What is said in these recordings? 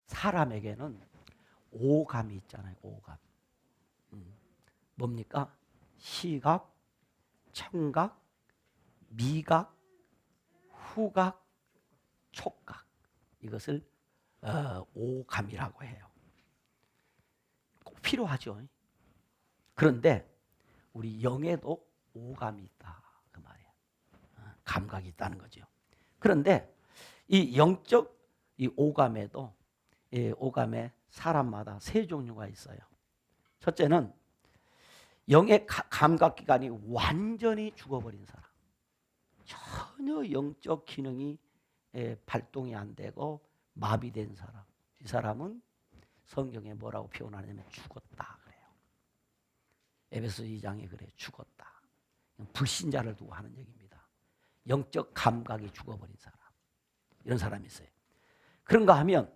사람에게는 오감이 있잖아요. 오감. 뭡니까? 시각, 청각, 미각, 후각, 촉각. 이것을 오감이라고 해요. 꼭 필요하죠. 그런데 우리 영에도 오감이 있다 그 말이에요. 감각이 있다는 거죠. 그런데 이 영적 이 오감에도 오감에 사람마다 세 종류가 있어요. 첫째는 영의 감각기관이 완전히 죽어버린 사람, 전혀 영적 기능이 발동이 안 되고 마비된 사람. 이 사람은 성경에 뭐라고 표현하냐면 죽었다 그래요. 에베소 2장에 그래요. 죽었다. 불신자를 두고 하는 얘기입니다. 영적 감각이 죽어버린 사람. 이런 사람이 있어요. 그런가 하면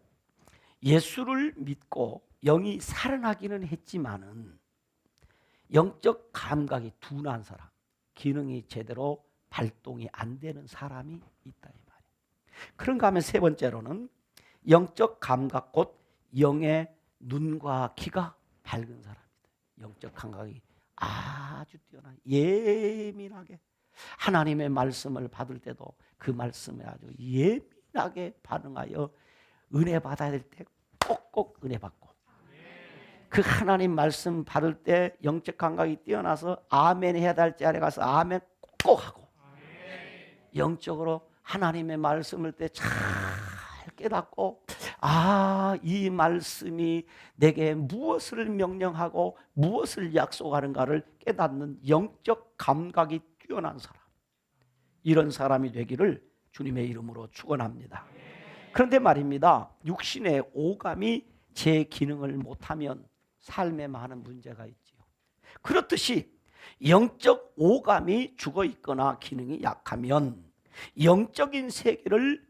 예수를 믿고 영이 살아나기는 했지만은 영적 감각이 둔한 사람, 기능이 제대로 발동이 안 되는 사람이 있다 이 말이에요. 그런가 하면 세 번째로는 영적 감각 곧 영의 눈과 귀가 밝은 사람이다. 영적 감각이 아주 뛰어난 예민하게 하나님의 말씀을 받을 때도 그 말씀에 아주 예민하게 반응하여 은혜 받아야 될 때 꼭꼭 은혜 받고 그 하나님 말씀 받을 때 영적 감각이 뛰어나서 아멘 해야 될 자리에 가서 아멘 꼭꼭 하고 영적으로 하나님의 말씀을 때 잘 깨닫고 이 말씀이 내게 무엇을 명령하고 무엇을 약속하는가를 깨닫는 영적 감각이 뛰어난 사람, 이런 사람이 되기를 주님의 이름으로 축원합니다. 그런데 말입니다, 육신의 오감이 제 기능을 못하면 삶에 많은 문제가 있지요. 그렇듯이 영적 오감이 죽어 있거나 기능이 약하면 영적인 세계를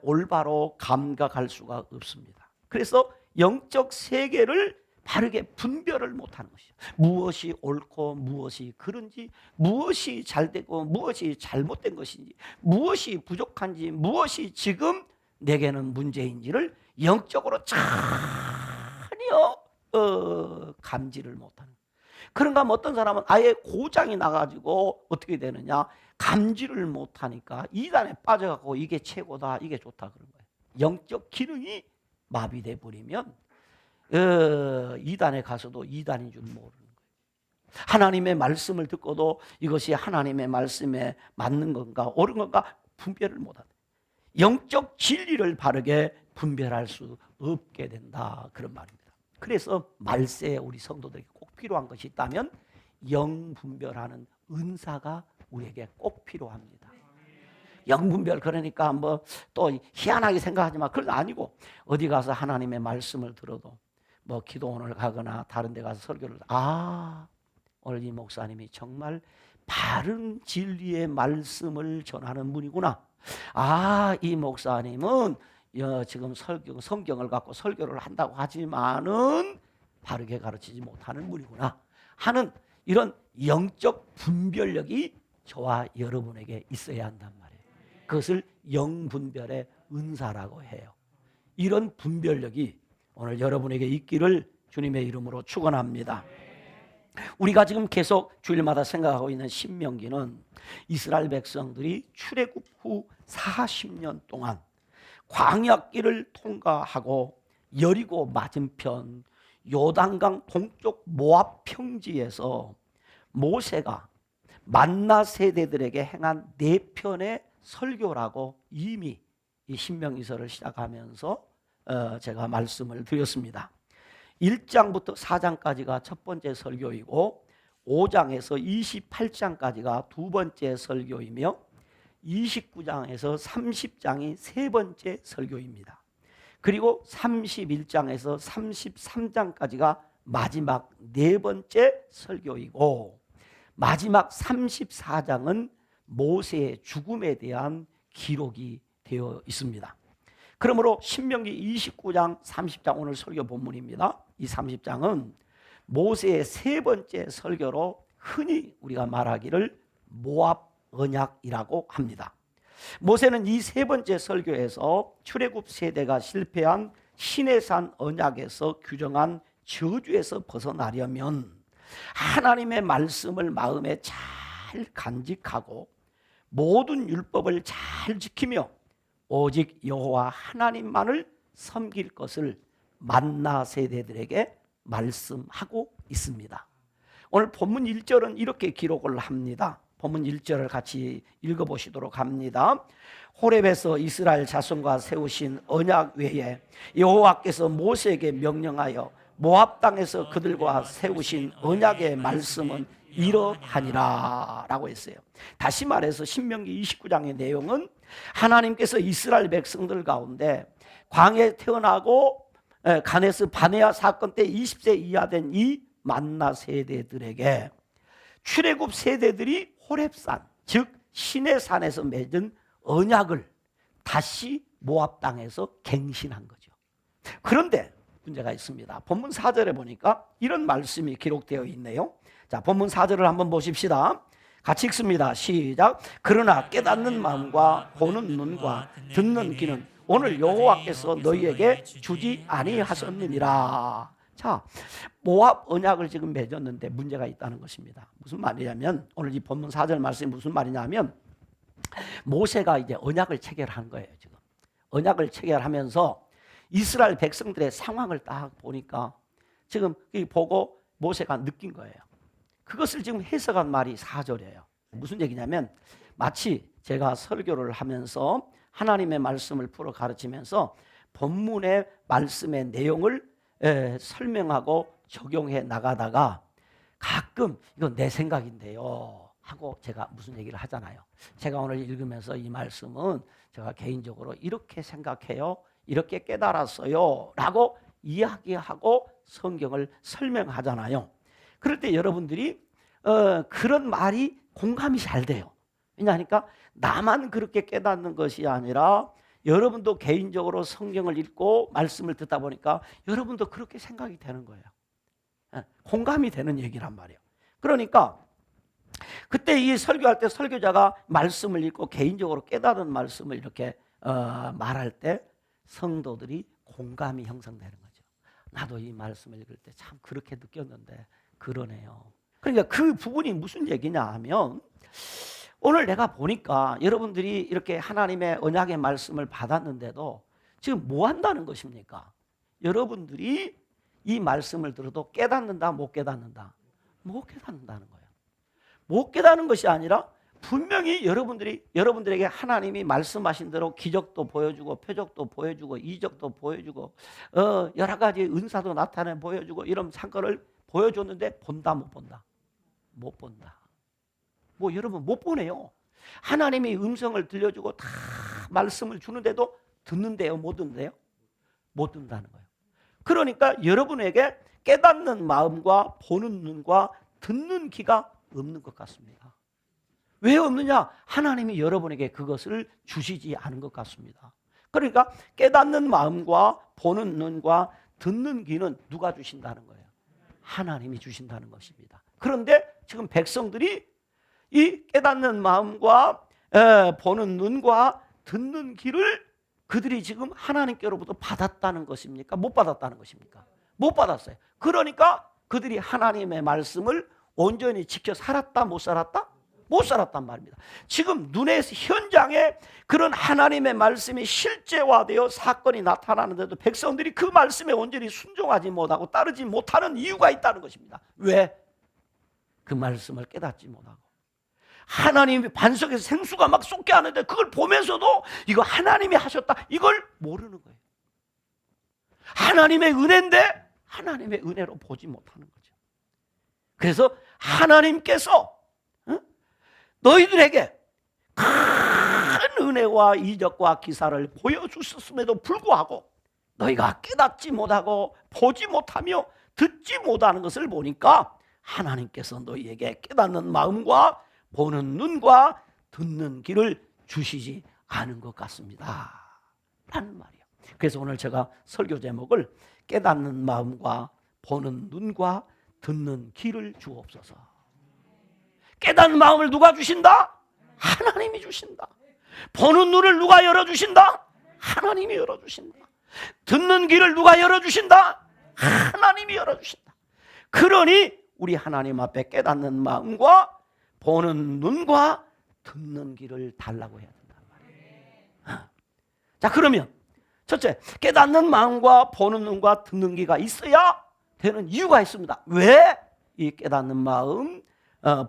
올바로 감각할 수가 없습니다. 그래서 영적 세계를 바르게 분별을 못하는 것이죠. 무엇이 옳고 무엇이 그른지, 무엇이 잘되고 무엇이 잘못된 것인지, 무엇이 부족한지, 무엇이 지금 내게는 문제인지를 영적으로 전혀 감지를 못하는. 그런가 하면 어떤 사람은 아예 고장이 나가지고 어떻게 되느냐, 감지를 못하니까 이단에 빠져갖고 이게 최고다, 이게 좋다 그런 거예요. 영적 기능이 마비돼 버리면 이단에 가서도 이단인 줄 모르는 거예요. 하나님의 말씀을 듣고도 이것이 하나님의 말씀에 맞는 건가 옳은 건가 분별을 못하다. 영적 진리를 바르게 분별할 수 없게 된다 그런 말입니다. 그래서 말세에 우리 성도들에게 꼭 필요한 것이 있다면 영 분별하는 은사가 우리에게 꼭 필요합니다. 영 분별, 그러니까 뭐 또 희한하게 생각하지만 그건 아니고 어디 가서 하나님의 말씀을 들어도 뭐 기도원을 가거나 다른 데 가서 설교를 오늘 이 목사님이 정말 바른 진리의 말씀을 전하는 분이구나. 이 목사님은 지금 성경을 갖고 설교를 한다고 하지만은 바르게 가르치지 못하는 분이구나 하는 이런 영적 분별력이 저와 여러분에게 있어야 한단 말이에요. 그것을 영분별의 은사라고 해요. 이런 분별력이 오늘 여러분에게 있기를 주님의 이름으로 축원합니다. 우리가 지금 계속 주일마다 생각하고 있는 신명기는 이스라엘 백성들이 출애굽 후 40년 동안 광야길을 통과하고 여리고 맞은편 요단강 동쪽 모압 평지에서 모세가 만나 세대들에게 행한 4편의 설교라고 이미 이 신명기서를 시작하면서 제가 말씀을 드렸습니다. 1장부터 4장까지가 첫 번째 설교이고 5장에서 28장까지가 두 번째 설교이며 29장에서 30장이 세 번째 설교입니다. 그리고 31장에서 33장까지가 마지막 네 번째 설교이고 마지막 34장은 모세의 죽음에 대한 기록이 되어 있습니다. 그러므로 신명기 29장 30장 오늘 설교 본문입니다. 이 30장은 모세의 세 번째 설교로 흔히 우리가 말하기를 모압 언약이라고 합니다. 모세는 이 세 번째 설교에서 출애굽 세대가 실패한 시내산 언약에서 규정한 저주에서 벗어나려면 하나님의 말씀을 마음에 잘 간직하고 모든 율법을 잘 지키며 오직 여호와 하나님만을 섬길 것을 만나 세대들에게 말씀하고 있습니다. 오늘 본문 1절은 이렇게 기록을 합니다. 본문 1절을 같이 읽어보시도록 합니다. 호렙에서 이스라엘 자손과 세우신 언약 외에 여호와께서 모세에게 명령하여 모압 땅에서 그들과 세우신 언약의 말씀은 이러하니라 라고 했어요. 다시 말해서 신명기 29장의 내용은 하나님께서 이스라엘 백성들 가운데 광야에 태어나고 가네스 바네아 사건 때 20세 이하 된 이 만나 세대들에게 출애굽 세대들이 호렙산 즉 시내산에서 맺은 언약을 다시 모압 땅에서 갱신한 거죠. 그런데 문제가 있습니다. 본문 4절에 보니까 이런 말씀이 기록되어 있네요. 자, 본문 4절을 한번 보십시다. 같이 읽습니다. 시작. 그러나 깨닫는 마음과 보는 눈과 듣는 귀는 오늘 여호와께서 너희에게 주지 아니하셨느니라. 자, 모압 언약을 지금 맺었는데 문제가 있다는 것입니다. 무슨 말이냐면 오늘 이 본문 4절 말씀이 무슨 말이냐면 모세가 이제 언약을 체결한 거예요. 지금 언약을 체결하면서 이스라엘 백성들의 상황을 딱 보니까 지금 보고 모세가 느낀 거예요. 그것을 지금 해석한 말이 4절이에요. 무슨 얘기냐면 마치 제가 설교를 하면서 하나님의 말씀을 풀어 가르치면서 본문의 말씀의 내용을 설명하고 적용해 나가다가 가끔 이건 내 생각인데요 하고 제가 무슨 얘기를 하잖아요. 제가 오늘 읽으면서 이 말씀은 제가 개인적으로 이렇게 생각해요, 이렇게 깨달았어요 라고 이야기하고 성경을 설명하잖아요. 그럴 때 여러분들이 그런 말이 공감이 잘 돼요. 왜냐하니까 나만 그렇게 깨닫는 것이 아니라 여러분도 개인적으로 성경을 읽고 말씀을 듣다 보니까 여러분도 그렇게 생각이 되는 거예요. 공감이 되는 얘기란 말이에요. 그러니까 그때 이 설교할 때 설교자가 말씀을 읽고 개인적으로 깨달은 말씀을 이렇게 말할 때 성도들이 공감이 형성되는 거죠. 나도 이 말씀을 읽을 때 참 그렇게 느꼈는데 그러네요. 그러니까 그 부분이 무슨 얘기냐 하면 오늘 내가 보니까 여러분들이 이렇게 하나님의 언약의 말씀을 받았는데도 지금 뭐 한다는 것입니까? 여러분들이 이 말씀을 들어도 깨닫는다, 못 깨닫는다? 못 깨닫는다는 거예요. 못 깨닫는 것이 아니라 분명히 여러분들에게 하나님이 말씀하신 대로 기적도 보여주고 표적도 보여주고 이적도 보여주고 여러 가지 은사도 나타내 보여주고 이런 사건을 보여줬는데 본다, 못 본다? 못 본다. 뭐 여러분 못 보네요. 하나님이 음성을 들려주고 다 말씀을 주는데도 듣는데요, 못 듣는데요? 못 듣는다는 거예요. 그러니까 여러분에게 깨닫는 마음과 보는 눈과 듣는 귀가 없는 것 같습니다. 왜 없느냐? 하나님이 여러분에게 그것을 주시지 않은 것 같습니다. 그러니까 깨닫는 마음과 보는 눈과 듣는 귀는 누가 주신다는 거예요? 하나님이 주신다는 것입니다. 그런데 지금 백성들이 이 깨닫는 마음과 보는 눈과 듣는 귀를 그들이 지금 하나님께로부터 받았다는 것입니까? 못 받았다는 것입니까? 못 받았어요. 그러니까 그들이 하나님의 말씀을 온전히 지켜 살았다, 못 살았다? 못 살았단 말입니다. 지금 눈의 현장에 그런 하나님의 말씀이 실제화되어 사건이 나타나는데도 백성들이 그 말씀에 온전히 순종하지 못하고 따르지 못하는 이유가 있다는 것입니다. 왜? 그 말씀을 깨닫지 못하고 하나님이 반석에서 생수가 막 쏟게 하는데 그걸 보면서도 이거 하나님이 하셨다 이걸 모르는 거예요. 하나님의 은혜인데 하나님의 은혜로 보지 못하는 거죠. 그래서 하나님께서 너희들에게 큰 은혜와 이적과 기사를 보여주셨음에도 불구하고 너희가 깨닫지 못하고 보지 못하며 듣지 못하는 것을 보니까 하나님께서 너희에게 깨닫는 마음과 보는 눈과 듣는 귀를 주시지 않은 것 같습니다 라는 말이에요. 그래서 오늘 제가 설교 제목을 깨닫는 마음과 보는 눈과 듣는 귀를 주옵소서. 깨닫는 마음을 누가 주신다? 하나님이 주신다. 보는 눈을 누가 열어주신다? 하나님이 열어주신다. 듣는 귀를 누가 열어주신다? 하나님이 열어주신다. 그러니 우리 하나님 앞에 깨닫는 마음과 보는 눈과 듣는 귀를 달라고 해야 된단 말이에요. 자, 그러면 첫째, 깨닫는 마음과 보는 눈과 듣는 귀가 있어야 되는 이유가 있습니다. 왜? 이 깨닫는 마음,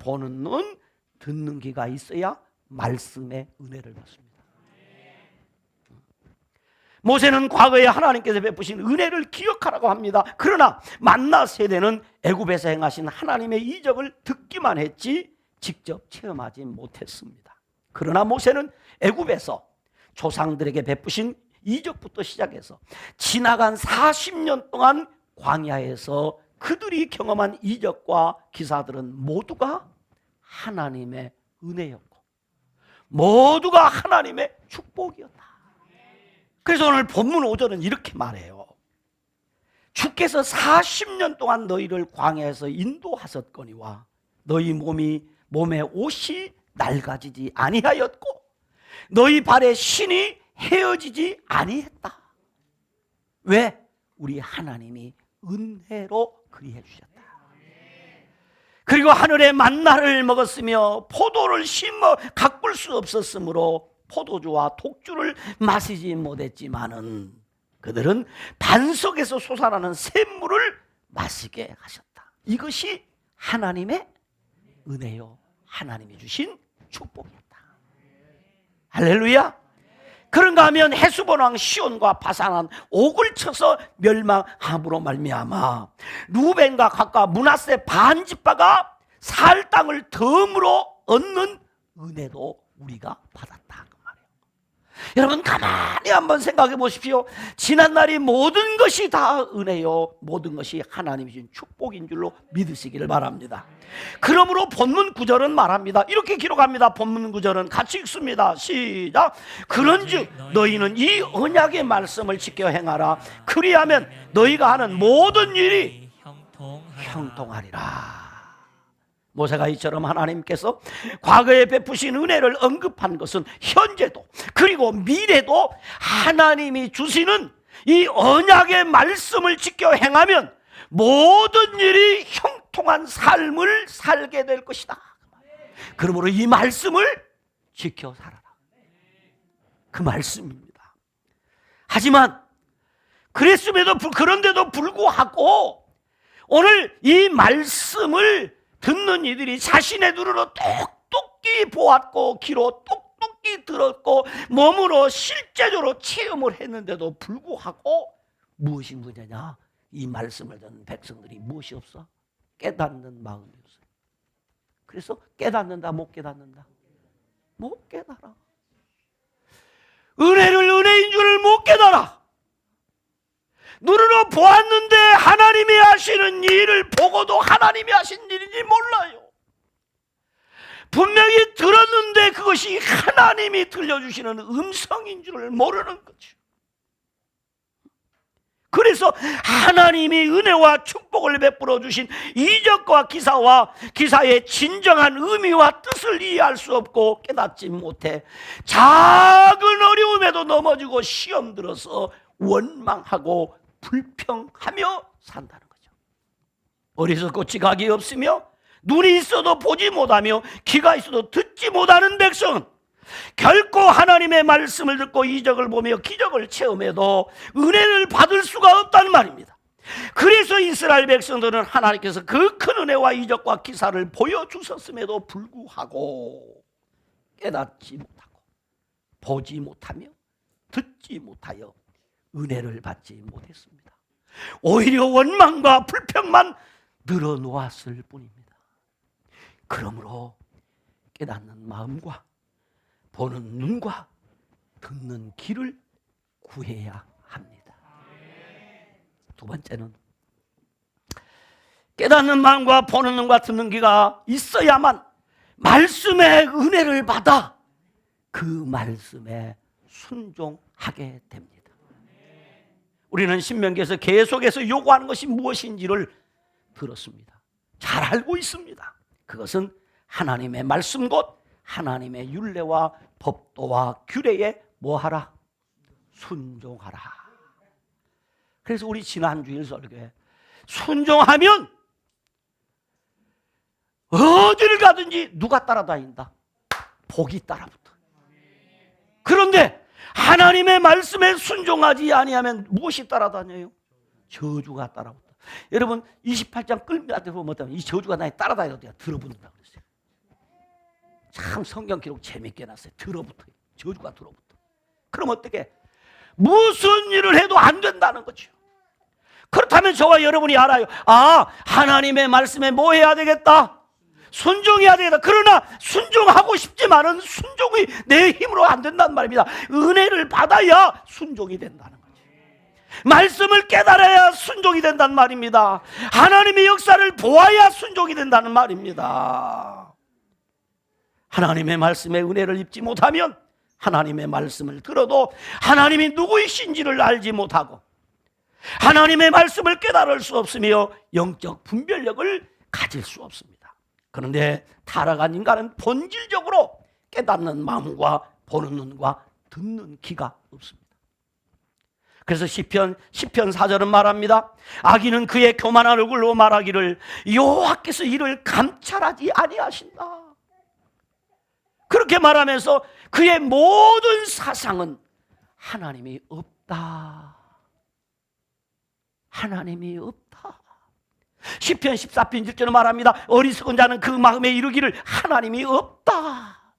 보는 눈, 듣는 귀가 있어야 말씀의 은혜를 받습니다. 모세는 과거에 하나님께서 베푸신 은혜를 기억하라고 합니다. 그러나 만나 세대는 애굽에서 행하신 하나님의 이적을 듣기만 했지 직접 체험하지 못했습니다. 그러나 모세는 애굽에서 조상들에게 베푸신 이적부터 시작해서 지나간 40년 동안 광야에서 그들이 경험한 이적과 기사들은 모두가 하나님의 은혜였고 모두가 하나님의 축복이었다. 그래서 오늘 본문 5절은 이렇게 말해요. 주께서 40년 동안 너희를 광야에서 인도하셨거니와 너희 몸에 옷이 낡아지지 아니하였고 너희 발에 신이 헤어지지 아니했다. 왜? 우리 하나님이 은혜로 그리해 주셨다. 그리고 하늘의 만나를 먹었으며 포도를 심어 가꿀 수 없었으므로 포도주와 독주를 마시지 못했지만은 그들은 반석에서 솟아나는 샘물을 마시게 하셨다. 이것이 하나님의 은혜요, 하나님이 주신 축복이었다. 할렐루야. 그런가 하면 헤스본 왕 시온과 바산한 옥을 쳐서 멸망함으로 말미암아 루벤과 갓과 므낫세 반 지파가 살 땅을 덤으로 얻는 은혜도 우리가 받았다. 여러분 가만히 한번 생각해 보십시오. 지난날이 모든 것이 다 은혜요, 모든 것이 하나님이 주신 축복인 줄로 믿으시기를 바랍니다. 그러므로 본문 9절은 말합니다. 이렇게 기록합니다. 본문 9절은 같이 읽습니다. 시작. 그런즉 너희는 이 언약의 말씀을 지켜 행하라. 그리하면 너희가 하는 모든 일이 형통하리라. 모세가 이처럼 하나님께서 과거에 베푸신 은혜를 언급한 것은 현재도 그리고 미래도 하나님이 주시는 이 언약의 말씀을 지켜 행하면 모든 일이 형통한 삶을 살게 될 것이다. 그러므로 이 말씀을 지켜 살아라. 그 말씀입니다. 하지만 그런데도 불구하고 오늘 이 말씀을 듣는 이들이 자신의 눈으로 똑똑히 보았고 귀로 똑똑히 들었고 몸으로 실제적으로 체험을 했는데도 불구하고 무엇이 문제냐? 이 말씀을 듣는 백성들이 무엇이 없어? 깨닫는 마음이 없어요. 그래서 깨닫는다 못 깨닫는다? 못 깨달아. 은혜를 은혜인 줄을 못 깨달아. 눈으로 보았는데 하나님이 하시는 일을 보고도 하나님이 하신 일인지 몰라요. 분명히 들었는데 그것이 하나님이 들려주시는 음성인 줄을 모르는 거죠. 그래서 하나님이 은혜와 축복을 베풀어 주신 이적과 기사의 진정한 의미와 뜻을 이해할 수 없고 깨닫지 못해 작은 어려움에도 넘어지고 시험 들어서 원망하고 불평하며 산다는 거죠. 어리석고 지각이 없으며 눈이 있어도 보지 못하며 귀가 있어도 듣지 못하는 백성은 결코 하나님의 말씀을 듣고 이적을 보며 기적을 체험해도 은혜를 받을 수가 없다는 말입니다. 그래서 이스라엘 백성들은 하나님께서 그 큰 은혜와 이적과 기사를 보여주셨음에도 불구하고 깨닫지 못하고 보지 못하며 듣지 못하여 은혜를 받지 못했습니다. 오히려 원망과 불평만 늘어놓았을 뿐입니다. 그러므로 깨닫는 마음과 보는 눈과 듣는 귀를 구해야 합니다. 두 번째는 깨닫는 마음과 보는 눈과 듣는 귀가 있어야만 말씀의 은혜를 받아 그 말씀에 순종하게 됩니다. 우리는 신명기에서 계속해서 요구하는 것이 무엇인지를 들었습니다. 잘 알고 있습니다. 그것은 하나님의 말씀 곧 하나님의 율례와 법도와 규례에 뭐하라? 순종하라. 그래서 우리 지난 주일 설교에 순종하면 어디를 가든지 누가 따라다닌다? 복이 따라붙어. 그런데 하나님의 말씀에 순종하지 아니하면 무엇이 따라다녀요? 저주가 따라붙어. 여러분 28장 끌미한테 보면 이 저주가 나에 따라다니거든요. 들어붙는다 그랬어요. 참 성경 기록 재밌게 해놨어요. 들어붙어요. 저주가 들어붙어. 그럼 어떻게? 무슨 일을 해도 안 된다는 거죠. 그렇다면 저와 여러분이 알아요. 아, 하나님의 말씀에 뭐 해야 되겠다? 순종해야 되겠다. 그러나 순종하고 싶지만은 순종이 내 힘으로 안 된단 말입니다. 은혜를 받아야 순종이 된다는 거죠. 말씀을 깨달아야 순종이 된단 말입니다. 하나님의 역사를 보아야 순종이 된다는 말입니다. 하나님의 말씀에 은혜를 입지 못하면 하나님의 말씀을 들어도 하나님이 누구이신지를 알지 못하고 하나님의 말씀을 깨달을 수 없으며 영적 분별력을 가질 수 없습니다. 그런데 타락한 인간은 본질적으로 깨닫는 마음과 보는 눈과 듣는 귀가 없습니다. 그래서 시편 4절은 말합니다. 악인은 그의 교만한 얼굴로 말하기를 여호와께서 이를 감찰하지 아니하신다. 그렇게 말하면서 그의 모든 사상은 하나님이 없다. 하나님이 없다. 시편 14편 1절에 말합니다. 어리석은 자는 그 마음에 이르기를 하나님이 없다.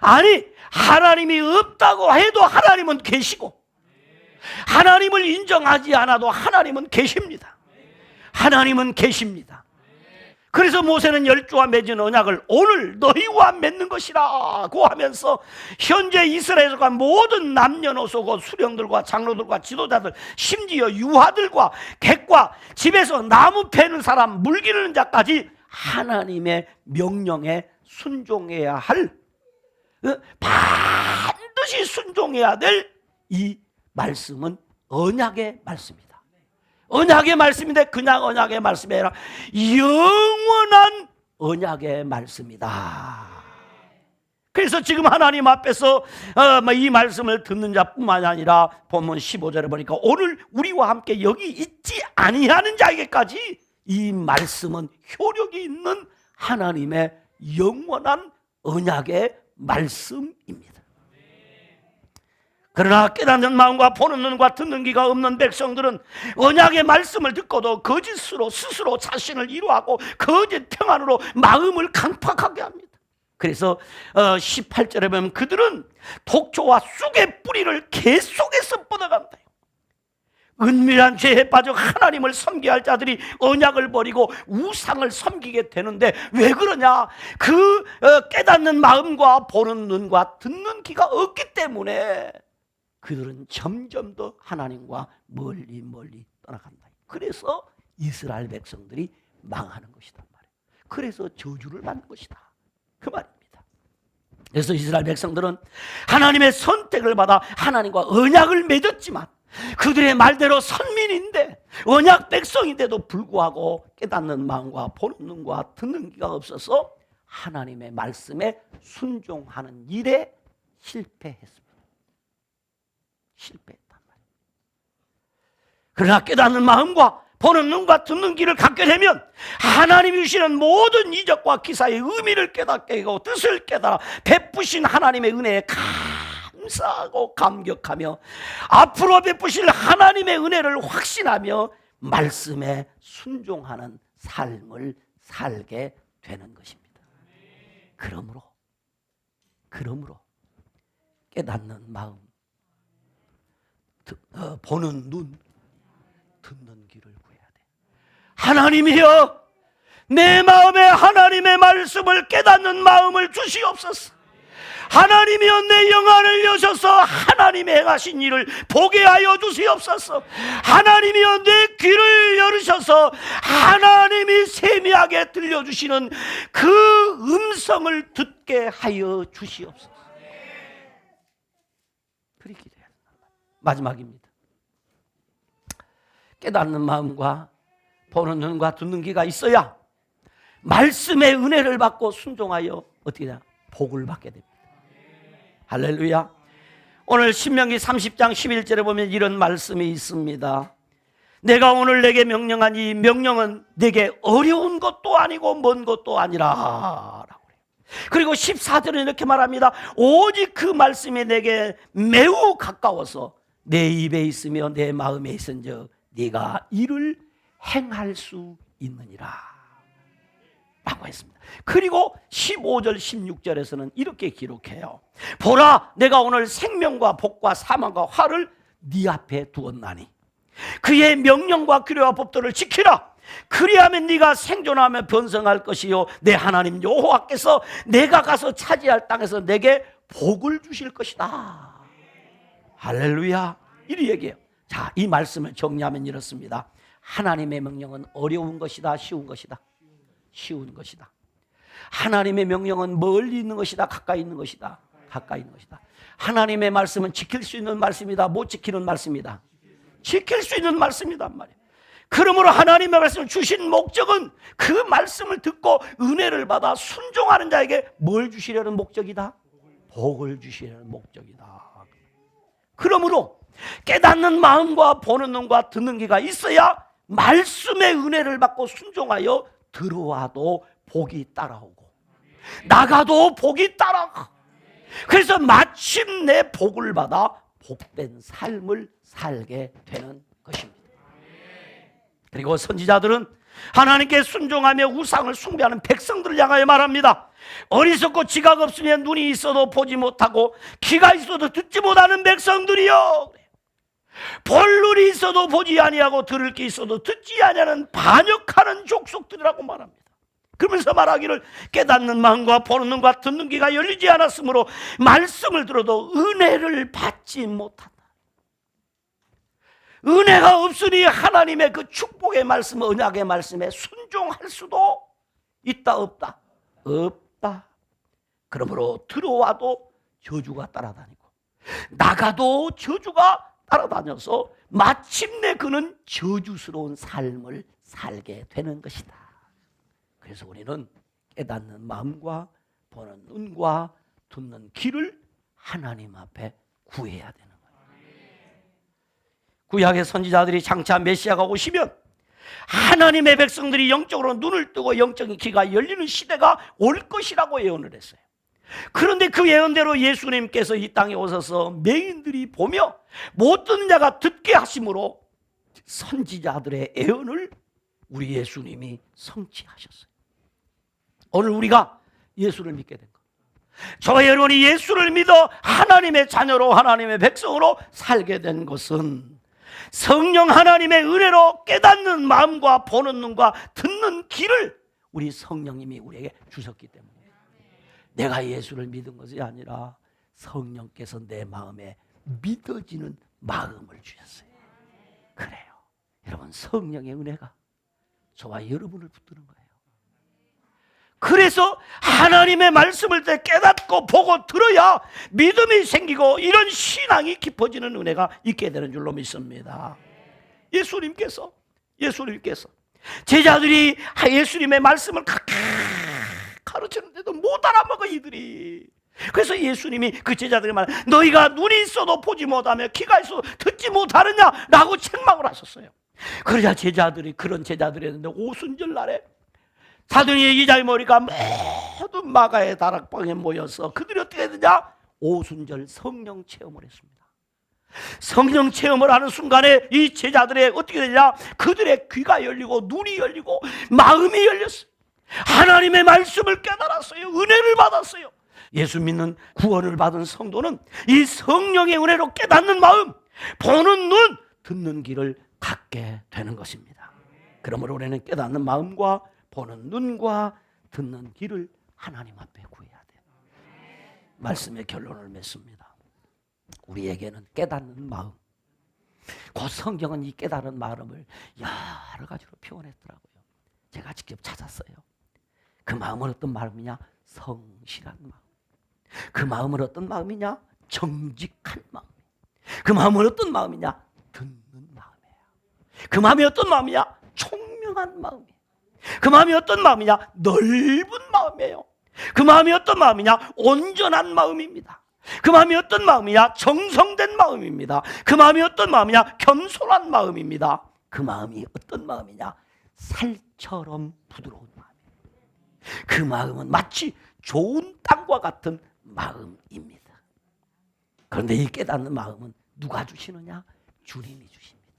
아니, 하나님이 없다고 해도 하나님은 계시고 하나님을 인정하지 않아도 하나님은 계십니다. 하나님은 계십니다. 그래서 모세는 열조와 맺은 언약을 오늘 너희와 맺는 것이라고 하면서 현재 이스라엘과 모든 남녀노소 수령들과 장로들과 지도자들 심지어 유아들과 객과 집에서 나무 패는 사람 물 기르는 자까지 하나님의 명령에 순종해야 할 반드시 순종해야 될 이 말씀은 언약의 말씀이다. 언약의 말씀인데 그냥 언약의 말씀이 아니라 영원한 언약의 말씀이다. 그래서 지금 하나님 앞에서 이 말씀을 듣는 자뿐만 아니라 본문 15절에 보니까 오늘 우리와 함께 여기 있지 아니하는 자에게까지 이 말씀은 효력이 있는 하나님의 영원한 언약의 말씀입니다. 그러나 깨닫는 마음과 보는 눈과 듣는 귀가 없는 백성들은 언약의 말씀을 듣고도 거짓으로 스스로 자신을 위로하고 거짓 평안으로 마음을 강팍하게 합니다. 그래서 18절에 보면 그들은 독초와 쑥의 뿌리를 계속해서 뻗어간다. 은밀한 죄에 빠져 하나님을 섬겨야 할 자들이 언약을 버리고 우상을 섬기게 되는데 왜 그러냐? 그 깨닫는 마음과 보는 눈과 듣는 귀가 없기 때문에 그들은 점점 더 하나님과 멀리 떠나간다. 그래서 이스라엘 백성들이 망하는 것이단 말이에요. 그래서 저주를 받는 것이다. 그 말입니다. 그래서 이스라엘 백성들은 하나님의 선택을 받아 하나님과 언약을 맺었지만 그들의 말대로 선민인데 언약 백성인데도 불구하고 깨닫는 마음과 보는 눈과 듣는 귀가 없어서 하나님의 말씀에 순종하는 일에 실패했습니다. 실패했단 말이에요. 그러나 깨닫는 마음과 보는 눈과 듣는 귀를 갖게 되면 하나님이 주시는 모든 이적과 기사의 의미를 깨닫게 하고 뜻을 깨달아 베푸신 하나님의 은혜에 감사하고 감격하며 앞으로 베푸실 하나님의 은혜를 확신하며 말씀에 순종하는 삶을 살게 되는 것입니다. 그러므로 깨닫는 마음, 보는 눈, 듣는 귀를 구해야 돼. 하나님이여, 내 마음에 하나님의 말씀을 깨닫는 마음을 주시옵소서. 하나님이여, 내 영안을 여셔서 하나님의 행하신 일을 보게 하여 주시옵소서. 하나님이여, 내 귀를 열으셔서 하나님이 세미하게 들려주시는 그 음성을 듣게 하여 주시옵소서. 그렇게 기도해야 된다. 마지막입니다. 깨닫는 마음과 보는 눈과 듣는 귀가 있어야 말씀의 은혜를 받고 순종하여 어떻게 되냐? 복을 받게 됩니다. 할렐루야. 오늘 신명기 30장 11절에 보면 이런 말씀이 있습니다. 내가 오늘 내게 명령한 이 명령은 내게 어려운 것도 아니고 먼 것도 아니라. 그리고 14절에 이렇게 말합니다. 오직 그 말씀이 내게 매우 가까워서 내 입에 있으며 내 마음에 있은즉 네가 이를 행할 수 있느니라 라고 했습니다. 그리고 15절 16절에서는 이렇게 기록해요. 보라, 내가 오늘 생명과 복과 사망과 화를 네 앞에 두었나니 그의 명령과 규례와 법도를 지키라. 그리하면 네가 생존하며 번성할 것이요 내 하나님 여호와께서 내가 가서 차지할 땅에서 내게 복을 주실 것이다. 할렐루야. 이리 얘기해요. 자, 이 말씀을 정리하면 이렇습니다. 하나님의 명령은 어려운 것이다, 쉬운 것이다? 쉬운 것이다. 하나님의 명령은 멀리 있는 것이다, 가까이 있는 것이다? 가까이 있는 것이다. 하나님의 말씀은 지킬 수 있는 말씀이다, 못 지키는 말씀이다? 지킬 수 있는 말씀이단 말이에요. 그러므로 하나님의 말씀을 주신 목적은 그 말씀을 듣고 은혜를 받아 순종하는 자에게 뭘 주시려는 목적이다? 복을 주시려는 목적이다. 그러므로 깨닫는 마음과 보는 눈과 듣는 귀가 있어야 말씀의 은혜를 받고 순종하여 들어와도 복이 따라오고 나가도 복이 따라가. 그래서 마침내 복을 받아 복된 삶을 살게 되는 것입니다. 그리고 선지자들은 하나님께 순종하며 우상을 숭배하는 백성들을 향하여 말합니다. 어리석고 지각 없으며 눈이 있어도 보지 못하고 귀가 있어도 듣지 못하는 백성들이여, 볼 눈이 있어도 보지 아니하고 들을 귀 있어도 듣지 아니하는 반역하는 족속들이라고 말합니다. 그러면서 말하기를 깨닫는 마음과 보는 눈과 듣는 귀가 열리지 않았으므로 말씀을 들어도 은혜를 받지 못한다. 은혜가 없으니 하나님의 그 축복의 말씀, 언약의 말씀에 순종할 수도 있다, 없다? 없다. 그러므로 들어와도 저주가 따라다니고 나가도 저주가 따라다녀서 마침내 그는 저주스러운 삶을 살게 되는 것이다. 그래서 우리는 깨닫는 마음과 보는 눈과 듣는 귀를 하나님 앞에 구해야 되는 거예요. 구약의 선지자들이 장차 메시아가 오시면 하나님의 백성들이 영적으로 눈을 뜨고 영적인 귀가 열리는 시대가 올 것이라고 예언을 했어요. 그런데 그 예언대로 예수님께서 이 땅에 오셔서 맹인들이 보며 못 듣는 자가 듣게 하심으로 선지자들의 예언을 우리 예수님이 성취하셨어요. 오늘 우리가 예수를 믿게 된 것, 저와 여러분이 예수를 믿어 하나님의 자녀로 하나님의 백성으로 살게 된 것은 성령 하나님의 은혜로 깨닫는 마음과 보는 눈과 듣는 귀를 우리 성령님이 우리에게 주셨기 때문에, 내가 예수를 믿은 것이 아니라 성령께서 내 마음에 믿어지는 마음을 주셨어요. 그래요. 여러분, 성령의 은혜가 저와 여러분을 붙드는 거예요. 그래서 하나님의 말씀을 깨닫고 보고 들어야 믿음이 생기고 이런 신앙이 깊어지는 은혜가 있게 되는 줄로 믿습니다. 예수님께서 제자들이 예수님의 말씀을 가르치는데도 못 알아먹어 이들이. 그래서 예수님이 그 제자들에게 말해, 너희가 눈이 있어도 보지 못하며 귀가 있어도 듣지 못하느냐라고 책망을 하셨어요. 그러자 그런 제자들이었는데 오순절 날에 사도행전 2장의 머리가 모두 마가의 다락방에 모여서 그들이 어떻게 되냐? 오순절 성령 체험을 했습니다. 성령 체험을 하는 순간에 이 제자들의 어떻게 되냐? 그들의 귀가 열리고 눈이 열리고 마음이 열렸어요. 하나님의 말씀을 깨달았어요. 은혜를 받았어요. 예수 믿는 구원을 받은 성도는 이 성령의 은혜로 깨닫는 마음, 보는 눈, 듣는 귀를 갖게 되는 것입니다. 그러므로 우리는 깨닫는 마음과 보는 눈과 듣는 귀를 하나님 앞에 구해야 돼요. 말씀의 결론을 맺습니다. 우리에게는 깨닫는 마음, 곧 성경은 이 깨달은 마음을 여러 가지로 표현했더라고요. 제가 직접 찾았어요. 그 마음은 어떤 마음이냐? 성실한 마음. 그 마음은 어떤 마음이냐? 정직한 마음. 그 마음은 어떤 마음이냐? 듣는 마음이에요. 그 마음이 어떤 마음이냐? 총명한 마음이에요. 그 마음이 어떤 마음이냐? 넓은 마음이에요. 그 마음이 어떤 마음이냐? 온전한 마음입니다. 그 마음이 어떤 마음이냐? 정성된 마음입니다. 그 마음이 어떤 마음이냐? 겸손한 마음입니다. 그 마음이 어떤 마음이냐? 살처럼 부드러운 마음이에요. 그 마음은 마치 좋은 땅과 같은 마음입니다. 그런데 이 깨닫는 마음은 누가 주시느냐? 주님이 주십니다.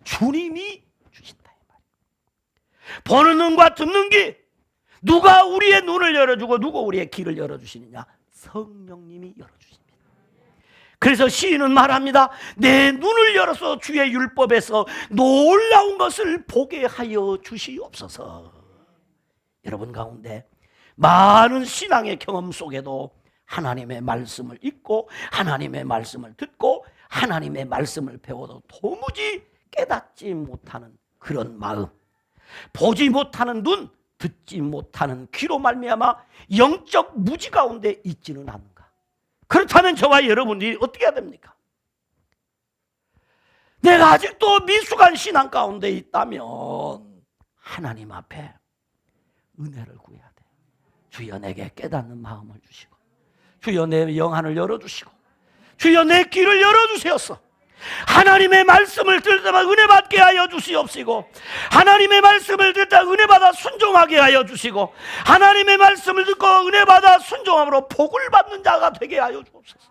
주님이 주신다 이 말이에요. 보는 눈과 듣는 귀, 누가 우리의 눈을 열어주고 누가 우리의 귀를 열어주시느냐? 성령님이 열어주십니다. 그래서 시인은 말합니다. 내 눈을 열어서 주의 율법에서 놀라운 것을 보게 하여 주시옵소서. 여러분 가운데 많은 신앙의 경험 속에도 하나님의 말씀을 읽고 하나님의 말씀을 듣고 하나님의 말씀을 배워도 도무지 깨닫지 못하는 그런 마음, 보지 못하는 눈, 듣지 못하는 귀로 말미암아 영적 무지 가운데 있지는 않은가? 그렇다면 저와 여러분이 어떻게 해야 됩니까? 내가 아직도 미숙한 신앙 가운데 있다면 하나님 앞에 은혜를 구해야 돼. 주여 내게 깨닫는 마음을 주시고, 주여 내 영안을 열어주시고, 주여 내 귀를 열어주시옵소서. 하나님의 말씀을 들을 때마다 은혜 받게 하여 주시옵시고, 하나님의 말씀을 듣다 은혜 받아 순종하게 하여 주시고, 하나님의 말씀을 듣고 은혜 받아 순종함으로 복을 받는 자가 되게 하여 주옵소서.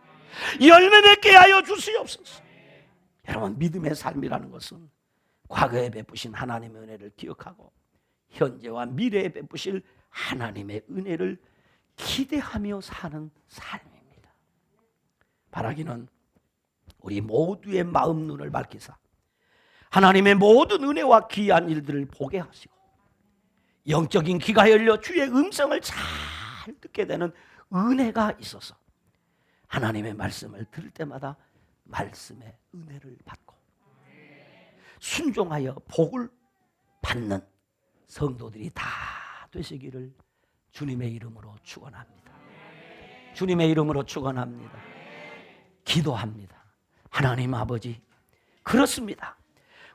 열매 맺게 하여 주시옵소서. 여러분, 믿음의 삶이라는 것은 과거에 베푸신 하나님의 은혜를 기억하고 현재와 미래에 베푸실 하나님의 은혜를 기대하며 사는 삶입니다. 바라기는 우리 모두의 마음 눈을 밝히사 하나님의 모든 은혜와 귀한 일들을 보게 하시고 영적인 귀가 열려 주의 음성을 잘 듣게 되는 은혜가 있어서 하나님의 말씀을 들을 때마다 말씀의 은혜를 받고 순종하여 복을 받는 성도들이 다 되시기를 주님의 이름으로 축원합니다. 주님의 이름으로 축원합니다. 기도합니다. 하나님 아버지, 그렇습니다.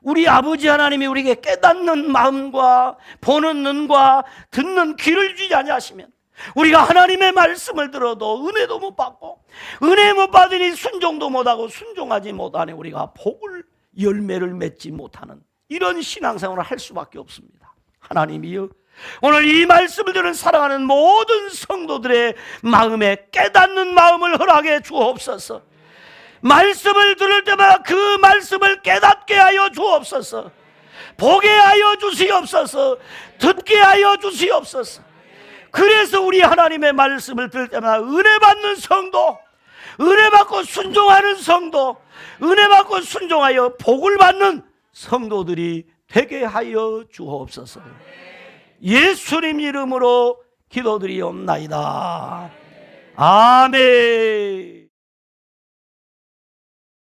우리 아버지 하나님이 우리에게 깨닫는 마음과 보는 눈과 듣는 귀를 주지 아니하시면 우리가 하나님의 말씀을 들어도 은혜도 못 받고 은혜 못 받으니 순종도 못하고 순종하지 못하니 우리가 복을 열매를 맺지 못하는 이런 신앙생활을 할 수밖에 없습니다. 하나님이여, 오늘 이 말씀을 들은 사랑하는 모든 성도들의 마음에 깨닫는 마음을 허락해 주옵소서. 말씀을 들을 때마다 그 말씀을 깨닫게 하여 주옵소서. 보게 하여 주시옵소서. 듣게 하여 주시옵소서. 그래서 우리 하나님의 말씀을 들을 때마다 은혜 받는 성도, 은혜 받고 순종하는 성도, 은혜 받고 순종하여 복을 받는 성도들이 되게 하여 주옵소서. 예수님 이름으로 기도드리옵나이다. 아멘.